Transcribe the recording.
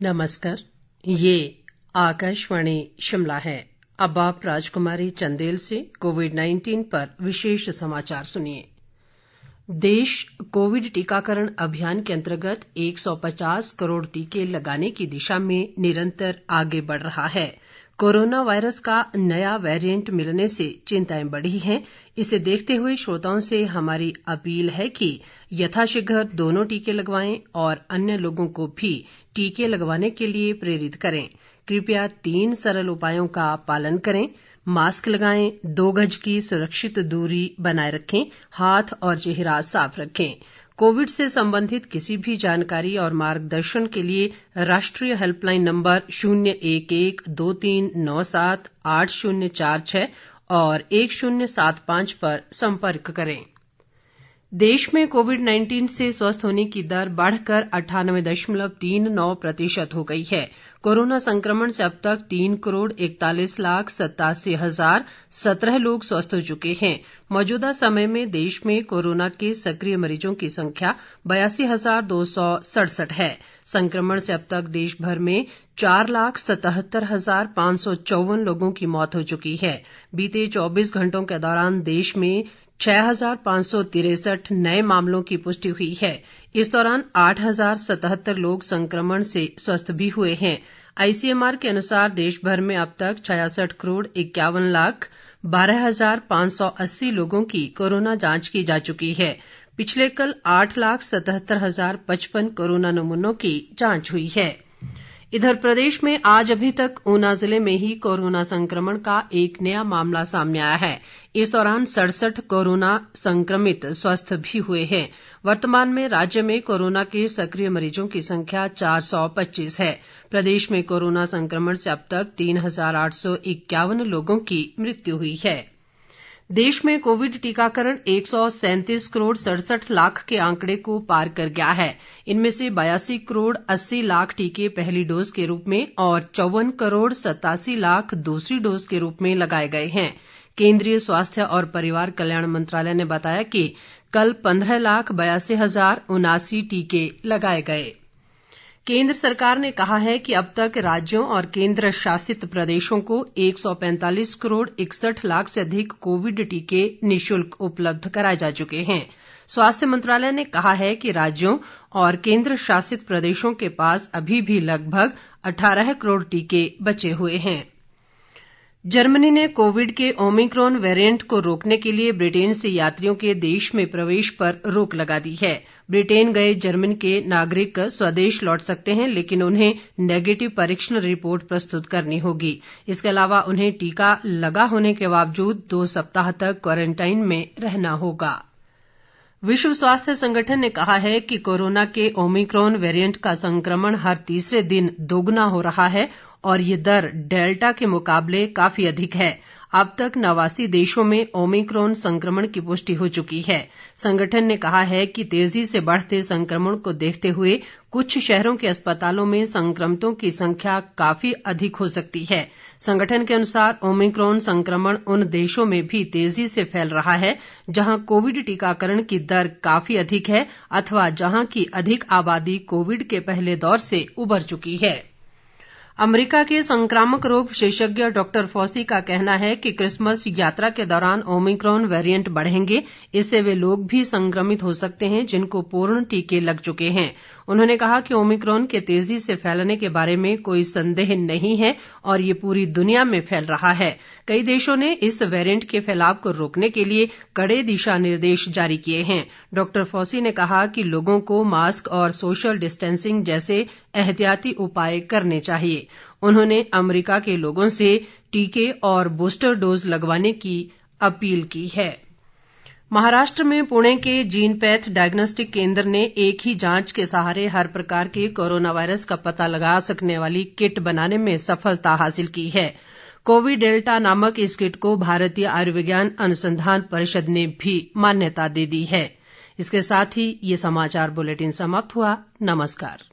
नमस्कार, ये आकाशवाणी शिमला है। अब आप राजकुमारी चंदेल से कोविड-19 पर विशेष समाचार सुनिए। देश कोविड टीकाकरण अभियान के अंतर्गत 150 करोड़ टीके लगाने की दिशा में निरंतर आगे बढ़ रहा है। कोरोना वायरस का नया वेरिएंट मिलने से चिंताएं बढ़ी हैं। इसे देखते हुए श्रोताओं से हमारी अपील है कि यथाशीघ्र दोनों टीके लगवाएं और अन्य लोगों को भी टीके लगवाने के लिए प्रेरित करें। कृपया 3 सरल उपायों का पालन करें। मास्क लगाएं, 2 गज की सुरक्षित दूरी बनाए रखें, हाथ और चेहरा साफ रखें। कोविड से संबंधित किसी भी जानकारी और मार्गदर्शन के लिए राष्ट्रीय हेल्पलाइन नंबर 011-2397-8046 और 1075 पर संपर्क करें। देश में कोविड-19 से स्वस्थ होने की दर बढ़कर 98.39% हो गई है। कोरोना संक्रमण से अब तक 3,41,87,017 लोग स्वस्थ हो चुके हैं। मौजूदा समय में देश में कोरोना के सक्रिय मरीजों की संख्या 82,267 है। संक्रमण से अब तक देश भर में 4,77,554 लोगों की मौत हो चुकी है। बीते 24 घंटों के दौरान देश में 6,563 नए मामलों की पुष्टि हुई है। इस दौरान 8,077 लोग संक्रमण से स्वस्थ भी हुए हैं। आईसीएमआर के अनुसार देश भर में अब तक 66,51,12,580 लोगों की कोरोना जांच की जा चुकी है। पिछले कल 8,77,055 कोरोना नमूनों की जांच हुई है। इधर प्रदेश में आज अभी तक ऊना जिले में ही कोरोना संक्रमण का एक नया मामला सामने आया है। इस दौरान 67 कोरोना संक्रमित स्वस्थ भी हुए हैं। वर्तमान में राज्य में कोरोना के सक्रिय मरीजों की संख्या 425 है। प्रदेश में कोरोना संक्रमण से अब तक 3,851 लोगों की मृत्यु हुई है। देश में कोविड टीकाकरण 137 करोड़ 67 लाख के आंकड़े को पार कर गया है। इनमें से 82 करोड़ 80 लाख टीके पहली डोज के रूप में और 54 करोड़ 87 लाख दूसरी डोज के रूप में लगाए गए हैं। केंद्रीय स्वास्थ्य और परिवार कल्याण मंत्रालय ने बताया कि कल 15,82,079 टीके लगाए गए। केंद्र सरकार ने कहा है कि अब तक राज्यों और केंद्र शासित प्रदेशों को 145 करोड़ 61 लाख से अधिक कोविड टीके निःशुल्क उपलब्ध कराए जा चुके हैं। स्वास्थ्य मंत्रालय ने कहा है कि राज्यों और केंद्र शासित प्रदेशों के पास अभी भी लगभग 18 करोड़ टीके बचे हुए हैं। जर्मनी ने कोविड के ओमिक्रॉन वेरिएंट को रोकने के लिए ब्रिटेन से यात्रियों के देश में प्रवेश पर रोक लगा दी है। ब्रिटेन गए जर्मनी के नागरिक स्वदेश लौट सकते हैं, लेकिन उन्हें नेगेटिव परीक्षण रिपोर्ट प्रस्तुत करनी होगी। इसके अलावा उन्हें टीका लगा होने के बावजूद 2 सप्ताह तक क्वारंटाइन में रहना होगा। विश्व स्वास्थ्य संगठन ने कहा है कि कोरोना के ओमिक्रॉन वेरिएंट का संक्रमण हर तीसरे दिन दोगुना हो रहा है और ये दर डेल्टा के मुकाबले काफी अधिक है। अब तक 89 देशों में ओमिक्रॉन संक्रमण की पुष्टि हो चुकी है। संगठन ने कहा है कि तेजी से बढ़ते संक्रमण को देखते हुए कुछ शहरों के अस्पतालों में संक्रमितों की संख्या काफी अधिक हो सकती है। संगठन के अनुसार ओमिक्रॉन संक्रमण उन देशों में भी तेजी से फैल रहा है जहां कोविड टीकाकरण की दर काफी अधिक है अथवा जहां की अधिक आबादी कोविड के पहले दौर से उबर चुकी है। अमेरिका के संक्रामक रोग विशेषज्ञ डॉक्टर फॉसी का कहना है कि क्रिसमस यात्रा के दौरान ओमिक्रॉन वेरिएंट बढ़ेंगे। इससे वे लोग भी संक्रमित हो सकते हैं जिनको पूर्ण टीके लग चुके हैं। उन्होंने कहा कि ओमिक्रॉन के तेजी से फैलने के बारे में कोई संदेह नहीं है और ये पूरी दुनिया में फैल रहा है। कई देशों ने इस वेरिएंट के फैलाव को रोकने के लिए कड़े दिशा निर्देश जारी किए हैं। डॉक्टर फॉसी ने कहा कि लोगों को मास्क और सोशल डिस्टेंसिंग जैसे एहतियाती उपाय करने चाहिए। उन्होंने अमेरिका के लोगों से टीके और बूस्टर डोज लगवाने की अपील की है। महाराष्ट्र में पुणे के जीनपैथ डायग्नोस्टिक केंद्र ने एक ही जांच के सहारे हर प्रकार के कोरोना वायरस का पता लगा सकने वाली किट बनाने में सफलता हासिल की है। कोविड डेल्टा नामक इस किट को भारतीय आयुर्विज्ञान अनुसंधान परिषद ने भी मान्यता दे दी है। इसके साथ ही ये समाचार बुलेटिन समाप्त हुआ। नमस्कार।